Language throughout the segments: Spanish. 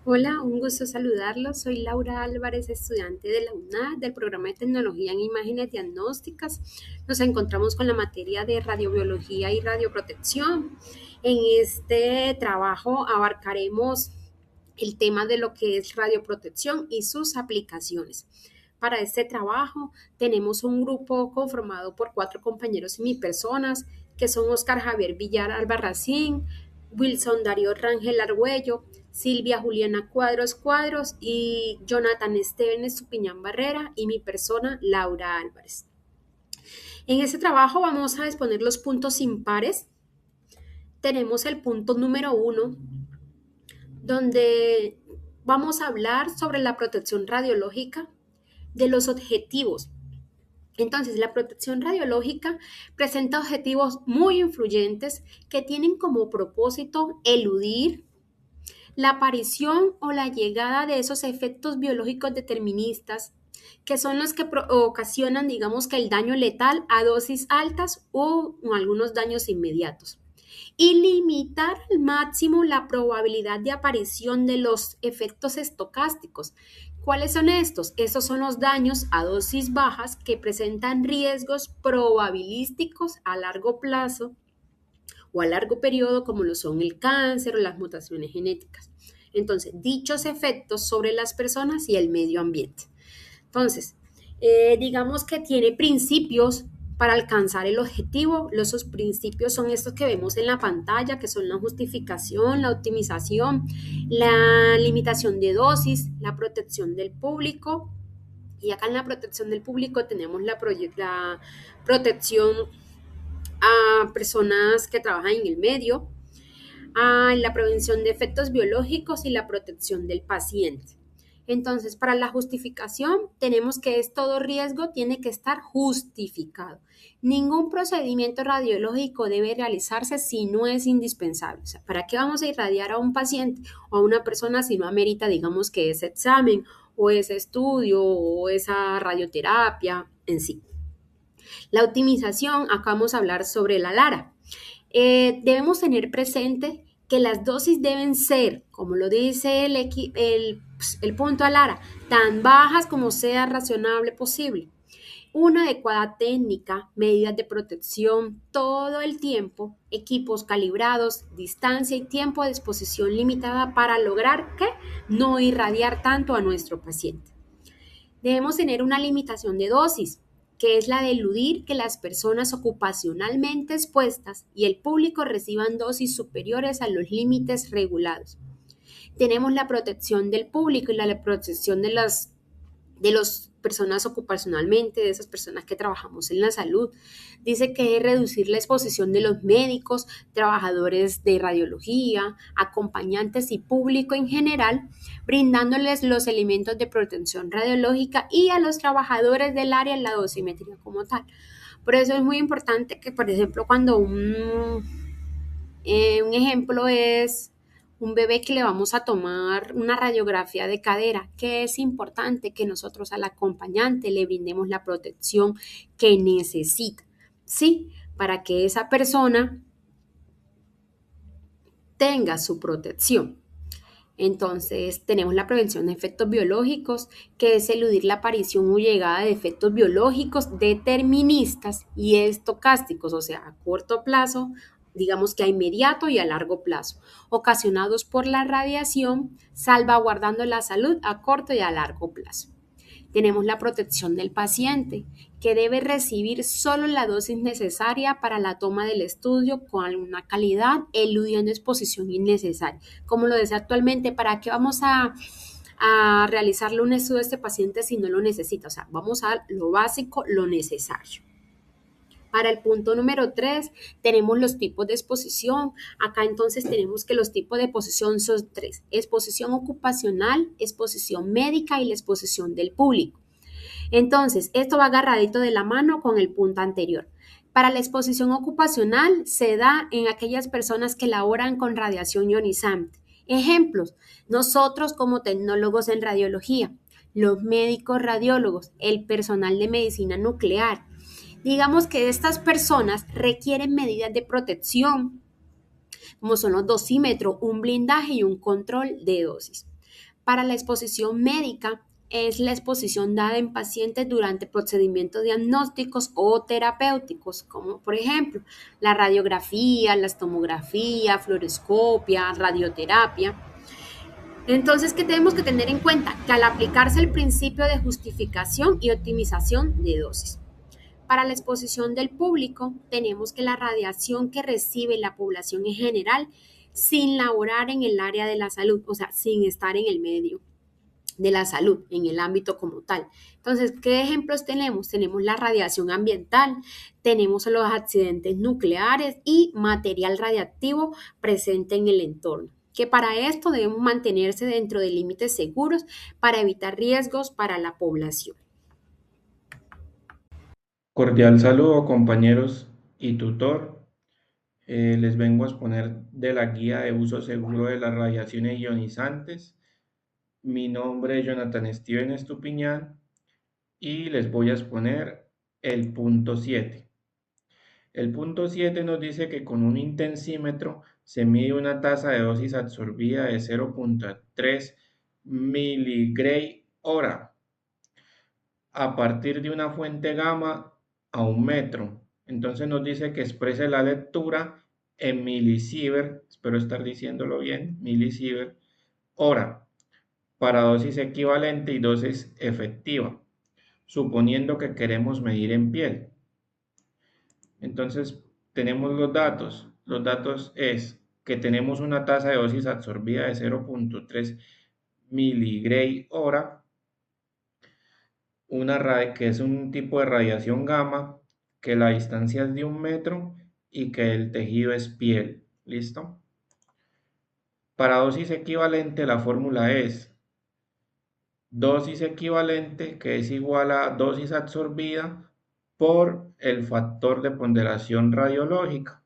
Hola, un gusto saludarlos. Soy Laura Álvarez, estudiante de la UNAD del programa de Tecnología en Imágenes Diagnósticas. Nos encontramos con la materia de radiobiología y radioprotección. En este trabajo abarcaremos el tema de lo que es radioprotección y sus aplicaciones. Para este trabajo tenemos un grupo conformado por 4 compañeros y mi personas, que son Oscar Javier Villar Albarracín, Wilson Darío Rangel Argüello, Silvia Juliana Cuadros Cuadros y Jonathan Esteban Estupiñán Barrera y mi persona Laura Álvarez. En este trabajo vamos a exponer los puntos impares. Tenemos el punto número 1, donde vamos a hablar sobre la protección radiológica, de los objetivos. Entonces, la protección radiológica presenta objetivos muy influyentes que tienen como propósito eludir la aparición o la llegada de esos efectos biológicos deterministas, que son los que ocasionan, digamos, que el daño letal a dosis altas o algunos daños inmediatos, y limitar al máximo la probabilidad de aparición de los efectos estocásticos. ¿Cuáles son estos? Estos son los daños a dosis bajas que presentan riesgos probabilísticos a largo plazo o a largo periodo, como lo son el cáncer o las mutaciones genéticas. Entonces, dichos efectos sobre las personas y el medio ambiente. Entonces, digamos que tiene principios para alcanzar el objetivo. Los principios son estos que vemos en la pantalla, que son la justificación, la optimización, la limitación de dosis, la protección del público. Y acá en la protección del público tenemos la protección a personas que trabajan en el medio, a la prevención de efectos biológicos y la protección del paciente. Entonces, para la justificación, tenemos que todo riesgo tiene que estar justificado. Ningún procedimiento radiológico debe realizarse si no es indispensable. O sea, ¿para qué vamos a irradiar a un paciente o a una persona si no amerita, digamos, que ese examen o ese estudio o esa radioterapia en sí? La optimización, acá vamos a hablar sobre la LARA. Debemos tener presente que las dosis deben ser, como lo dice el punto ALARA, tan bajas como sea razonable posible. Una adecuada técnica, medidas de protección todo el tiempo, equipos calibrados, distancia y tiempo de exposición limitada para lograr que no irradiar tanto a nuestro paciente. Debemos tener una limitación de dosis, que es la de eludir que las personas ocupacionalmente expuestas y el público reciban dosis superiores a los límites regulados. Tenemos la protección del público y la protección de las personas ocupacionalmente, de esas personas que trabajamos en la salud. Dice que es reducir la exposición de los médicos, trabajadores de radiología, acompañantes y público en general, brindándoles los elementos de protección radiológica y a los trabajadores del área la dosimetría como tal. Por eso es muy importante que, por ejemplo, cuando un ejemplo es un bebé que le vamos a tomar una radiografía de cadera, que es importante que nosotros al acompañante le brindemos la protección que necesita, ¿sí? Para que esa persona tenga su protección. Entonces, tenemos la prevención de efectos biológicos, que es eludir la aparición o llegada de efectos biológicos deterministas y estocásticos, o sea, a corto plazo, digamos que a inmediato y a largo plazo, ocasionados por la radiación, salvaguardando la salud a corto y a largo plazo. Tenemos la protección del paciente, que debe recibir solo la dosis necesaria para la toma del estudio con una calidad, eludiendo exposición innecesaria. Como lo dice actualmente, ¿para qué vamos a realizarle un estudio a este paciente si no lo necesita? O sea, vamos a lo básico, lo necesario. Para el punto número 3 tenemos los tipos de exposición. Acá entonces tenemos que los tipos de exposición son 3: exposición ocupacional, exposición médica y la exposición del público. Entonces, esto va agarradito de la mano con el punto anterior. Para la exposición ocupacional se da en aquellas personas que laboran con radiación ionizante. Ejemplos: nosotros como tecnólogos en radiología, los médicos radiólogos, el personal de medicina nuclear. Digamos que estas personas requieren medidas de protección, como son los dosímetros, un blindaje y un control de dosis. Para la exposición médica, es la exposición dada en pacientes durante procedimientos diagnósticos o terapéuticos, como por ejemplo la radiografía, la tomografía, fluoroscopia, radioterapia. Entonces, ¿qué tenemos que tener en cuenta? Que al aplicarse el principio de justificación y optimización de dosis. Para la exposición del público, tenemos que la radiación que recibe la población en general, sin laborar en el área de la salud, o sea, sin estar en el medio de la salud, en el ámbito como tal. Entonces, ¿qué ejemplos tenemos? Tenemos la radiación ambiental, tenemos los accidentes nucleares y material radiactivo presente en el entorno, que para esto debemos mantenerse dentro de límites seguros para evitar riesgos para la población. Cordial saludo, compañeros y tutor. Les vengo a exponer de la guía de uso seguro de las radiaciones ionizantes. Mi nombre es Jonathan Steven Estupiñán y les voy a exponer el punto 7. El punto 7 nos dice que con un intensímetro se mide una tasa de dosis absorbida de 0,3 miligray hora a partir de una fuente gamma a 1 metro. Entonces nos dice que exprese la lectura en milisievert, espero estar diciéndolo bien, milisievert hora, para dosis equivalente y dosis efectiva, suponiendo que queremos medir en piel. Entonces tenemos los datos. Los datos es que tenemos una tasa de dosis absorbida de 0,3 miligray hora, que es un tipo de radiación gamma, que la distancia es de 1 metro y que el tejido es piel. ¿Listo? Para dosis equivalente la fórmula es dosis equivalente, que es igual a dosis absorbida por el factor de ponderación radiológica,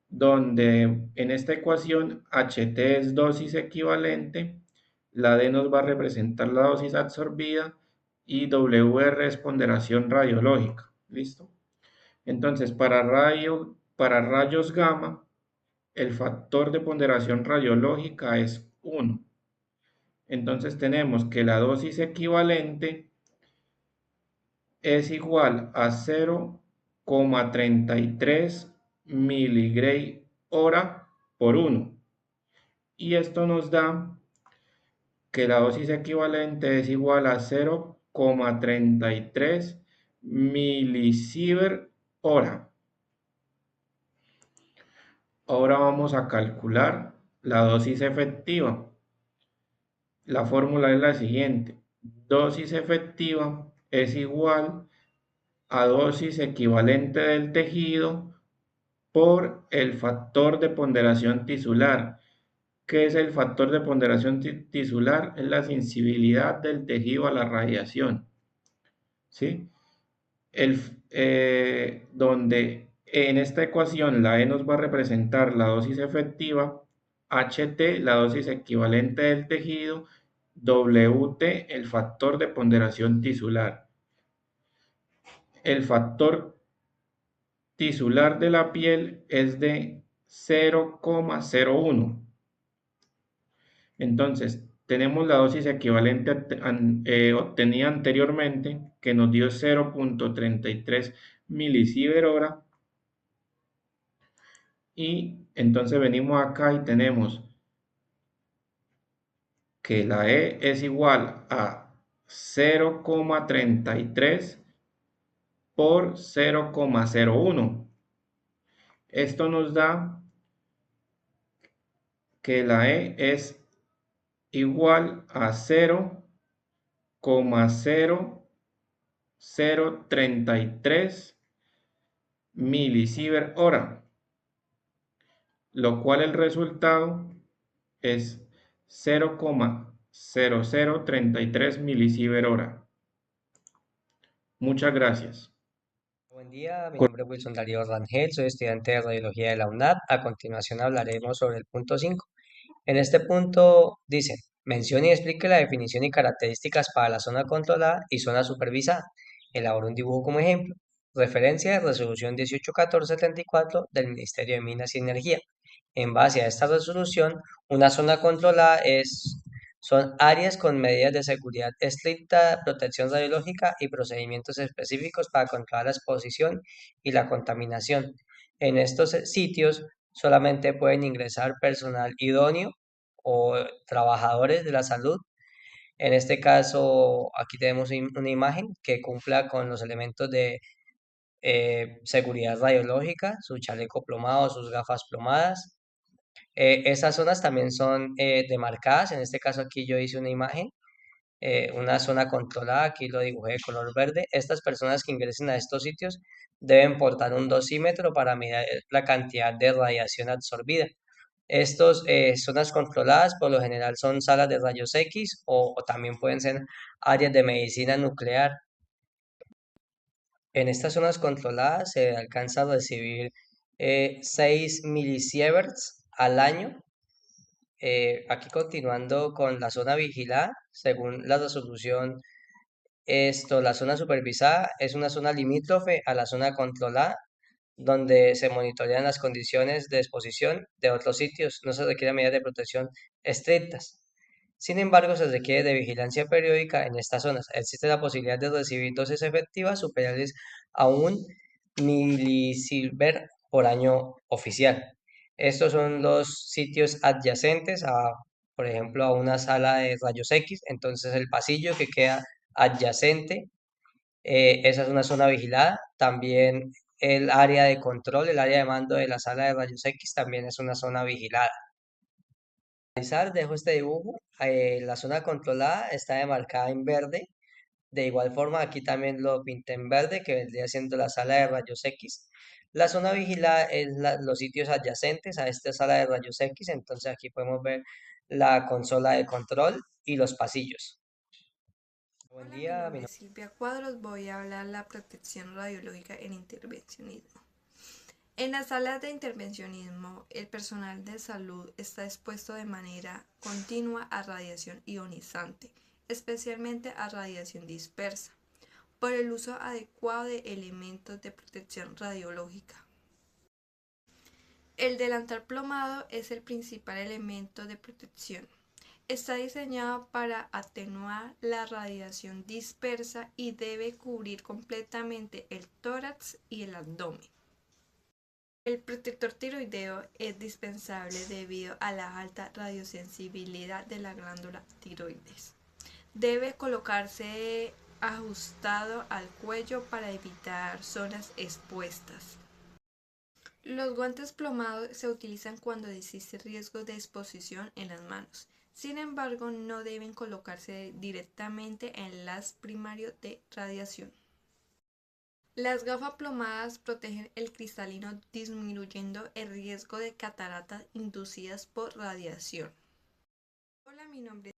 donde en esta ecuación HT es dosis equivalente, la D nos va a representar la dosis absorbida y WR es ponderación radiológica. ¿Listo? Entonces, para rayos gamma, el factor de ponderación radiológica es 1. Entonces tenemos que la dosis equivalente es igual a 0,33 miligray hora por 1. Y esto nos da que la dosis equivalente es igual a 0,33 milisievert hora. Ahora vamos a calcular la dosis efectiva. La fórmula es la siguiente. Dosis efectiva es igual a dosis equivalente del tejido por el factor de ponderación tisular. ¿Qué es el factor de ponderación tisular? Es la sensibilidad del tejido a la radiación. ¿Sí? Donde en esta ecuación la E nos va a representar la dosis efectiva, HT la dosis equivalente del tejido, WT el factor de ponderación tisular. El factor tisular de la piel es de 0,01. Entonces, tenemos la dosis equivalente obtenida anteriormente, que nos dio 0,33 milisievert hora. Y entonces venimos acá y tenemos que la E es igual a 0,33 por 0,01. Esto nos da que la E es igual a 0,0033 milisievert hora, lo cual el resultado es 0,0033 milisievert hora. Muchas gracias. Buen día, mi nombre es Wilson Darío Rangel, soy estudiante de radiología de la UNAD. A continuación hablaremos sobre el punto 5. En este punto dice, mencione y explique la definición y características para la zona controlada y zona supervisada. Elabora un dibujo como ejemplo. Referencia de resolución 181474 del Ministerio de Minas y Energía. En base a esta resolución, una zona controlada es Son áreas con medidas de seguridad estricta, protección radiológica y procedimientos específicos para controlar la exposición y la contaminación. En estos sitios solamente pueden ingresar personal idóneo o trabajadores de la salud. En este caso, aquí tenemos una imagen que cumpla con los elementos de seguridad radiológica, su chaleco plomado, sus gafas plomadas. Esas zonas también son demarcadas. En este caso aquí yo hice una imagen, una zona controlada, aquí lo dibujé de color verde. Estas personas que ingresen a estos sitios deben portar un dosímetro para medir la cantidad de radiación absorbida. Estos zonas controladas por lo general son salas de rayos X o también pueden ser áreas de medicina nuclear. En estas zonas controladas se alcanza a recibir 6 milisieverts al año. Aquí continuando con la zona vigilada, según la resolución, la zona supervisada es una zona limítrofe a la zona controlada, donde se monitorean las condiciones de exposición de otros sitios. No se requieren medidas de protección estrictas. Sin embargo, se requiere de vigilancia periódica en estas zonas. Existe la posibilidad de recibir dosis efectivas superiores a un milisievert por año oficial. Estos son los sitios adyacentes a, por ejemplo, a una sala de rayos X. Entonces, el pasillo que queda adyacente, esa es una zona vigilada. También el área de control, el área de mando de la sala de rayos X también es una zona vigilada. Dejo este dibujo. La zona controlada está demarcada en verde. De igual forma, aquí también lo pinté en verde, que vendría siendo la sala de rayos X. La zona vigilada es los sitios adyacentes a esta sala de rayos X. Entonces aquí podemos ver la consola de control y los pasillos. Buen Hola, mi día, nombre es Silvia Cuadros. Voy a hablar de la protección radiológica en intervencionismo. En las salas de intervencionismo, el personal de salud está expuesto de manera continua a radiación ionizante, especialmente a radiación dispersa, por el uso adecuado de elementos de protección radiológica. El delantal plomado es el principal elemento de protección. Está diseñado para atenuar la radiación dispersa y debe cubrir completamente el tórax y el abdomen. El protector tiroideo es dispensable debido a la alta radiosensibilidad de la glándula tiroides. Debe colocarse ajustado al cuello para evitar zonas expuestas. Los guantes plomados se utilizan cuando existe riesgo de exposición en las manos. Sin embargo, no deben colocarse directamente en las primarios de radiación. Las gafas plomadas protegen el cristalino disminuyendo el riesgo de cataratas inducidas por radiación. Hola, mi nombre es...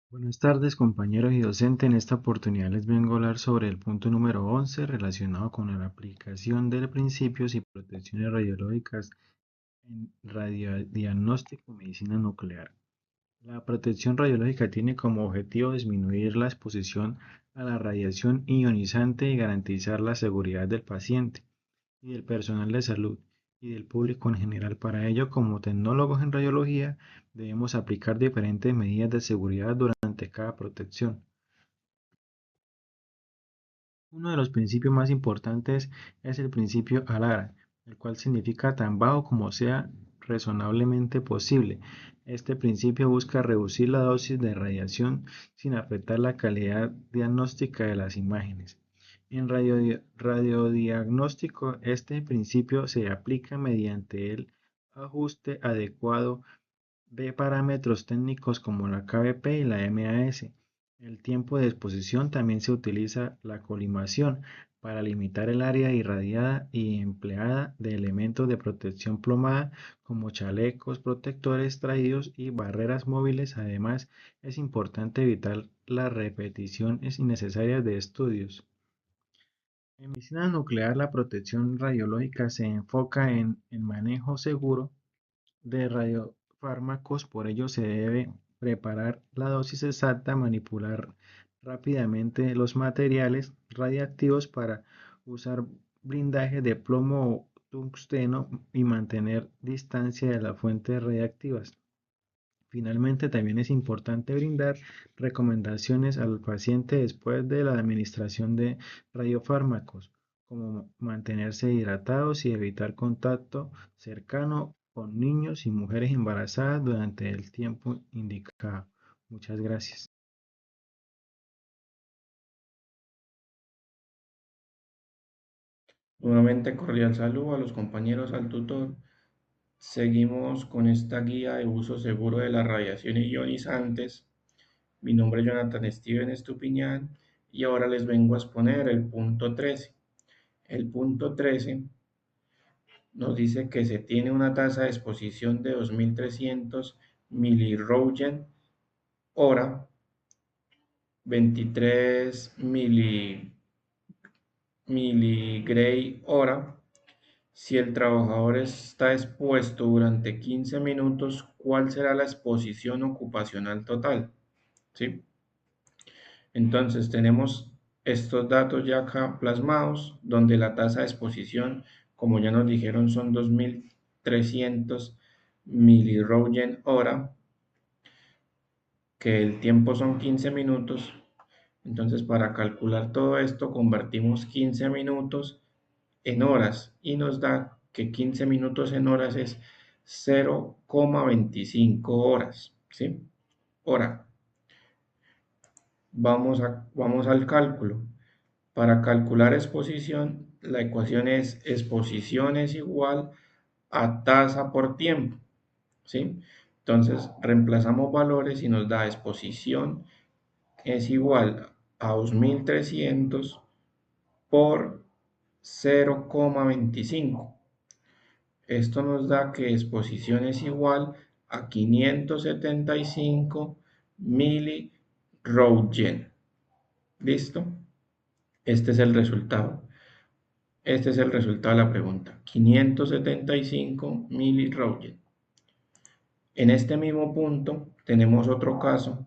Buenas tardes, compañeros y docentes. En esta oportunidad les vengo a hablar sobre el punto número 11 relacionado con la aplicación de principios y protecciones radiológicas en radiodiagnóstico y medicina nuclear. La protección radiológica tiene como objetivo disminuir la exposición a la radiación ionizante y garantizar la seguridad del paciente y del personal de salud y del público en general. Para ello, como tecnólogos en radiología, debemos aplicar diferentes medidas de seguridad durante cada protección. Uno de los principios más importantes es el principio ALARA, el cual significa tan bajo como sea razonablemente posible. Este principio busca reducir la dosis de radiación sin afectar la calidad diagnóstica de las imágenes. En radiodiagnóstico, este principio se aplica mediante el ajuste adecuado de parámetros técnicos como la KBP y la MAS. El tiempo de exposición también se utiliza la colimación para limitar el área irradiada y empleada de elementos de protección plomada como chalecos protectores traídos y barreras móviles. Además, es importante evitar las repeticiones innecesarias de estudios. En medicina nuclear, la protección radiológica se enfoca en el manejo seguro de radiofármacos, por ello se debe preparar la dosis exacta, manipular rápidamente los materiales radiactivos para usar blindaje de plomo o tungsteno y mantener distancia de las fuentes radiactivas. Finalmente, también es importante brindar recomendaciones al paciente después de la administración de radiofármacos, como mantenerse hidratados y evitar contacto cercano con niños y mujeres embarazadas durante el tiempo indicado. Muchas gracias. Nuevamente cordial saludo a los compañeros, al tutor. Seguimos con esta guía de uso seguro de las radiaciones ionizantes. Mi nombre es Jonathan Steven Estupiñán y ahora les vengo a exponer el punto 13. El punto 13 nos dice que se tiene una tasa de exposición de 2300 milirroentgen hora, 23 miligray hora. Si el trabajador está expuesto durante 15 minutos, ¿cuál será la exposición ocupacional total? ¿Sí? Entonces tenemos estos datos ya acá plasmados, donde la tasa de exposición, como ya nos dijeron, son 2300 milirroentgen hora, que el tiempo son 15 minutos. Entonces, para calcular todo esto, convertimos 15 minutos en horas y nos da que 15 minutos en horas es 0,25 horas, ¿sí? Ahora, vamos al cálculo. Para calcular exposición, la ecuación es exposición es igual a tasa por tiempo, ¿sí? Entonces, reemplazamos valores y nos da exposición es igual a 2300 por 0,25. Esto nos da que exposición es igual a 575 milirroentgen. ¿Listo? Este es el resultado. Este es el resultado de la pregunta. 575 milirroentgen. En este mismo punto tenemos otro caso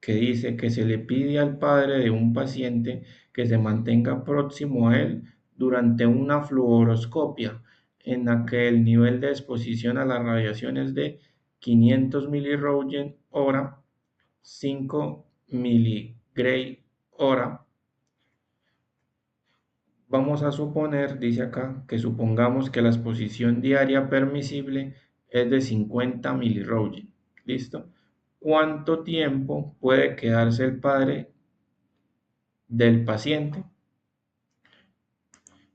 que dice que se le pide al padre de un paciente que se mantenga próximo a él durante una fluoroscopia en la que el nivel de exposición a la radiación es de 500 milirroentgen hora, 5 miligray hora. Vamos a suponer, dice acá, que supongamos que la exposición diaria permisible es de 50 milirroentgen. ¿Listo? ¿Cuánto tiempo puede quedarse el padre del paciente?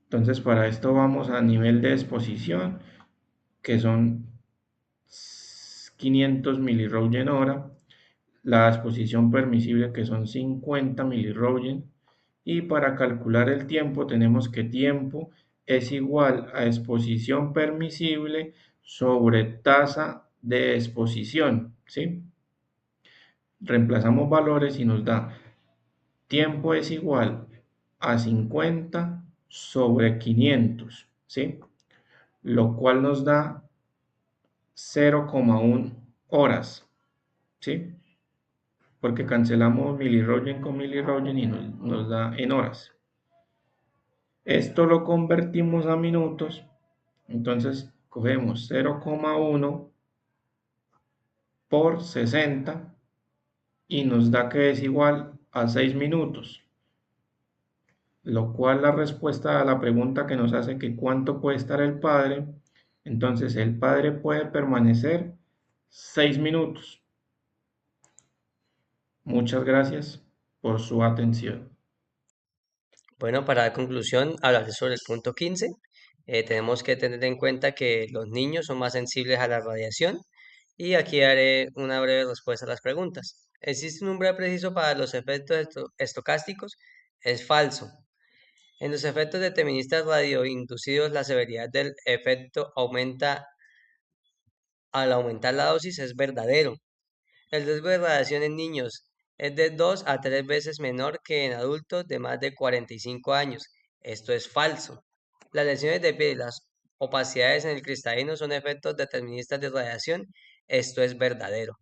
Entonces, para esto vamos a nivel de exposición, que son 500 milirroentgen hora, la exposición permisible, que son 50 milirroentgen, y para calcular el tiempo tenemos que tiempo es igual a exposición permisible sobre tasa de exposición, ¿sí? Reemplazamos valores y nos da tiempo es igual a 50 sobre 500, ¿sí? Lo cual nos da 0,1 horas, ¿sí? Porque cancelamos milirroentgen con milirroentgen y nos da en horas. Esto lo convertimos a minutos, entonces cogemos 0,1 por 60 y nos da que es igual a 6 minutos, lo cual la respuesta a la pregunta que nos hace que cuánto puede estar el padre, entonces el padre puede permanecer 6 minutos. Muchas gracias por su atención. Bueno, para dar conclusión, hablaré sobre el punto 15. Tenemos que tener en cuenta que los niños son más sensibles a la radiación y aquí haré una breve respuesta a las preguntas. ¿Existe un umbral preciso para los efectos estocásticos? Es falso. En los efectos deterministas radioinducidos, la severidad del efecto aumenta al aumentar la dosis, es verdadero. El riesgo de radiación en niños es de 2 a 3 veces menor que en adultos de más de 45 años. Esto es falso. Las lesiones de piel y las opacidades en el cristalino son efectos deterministas de radiación. Esto es verdadero.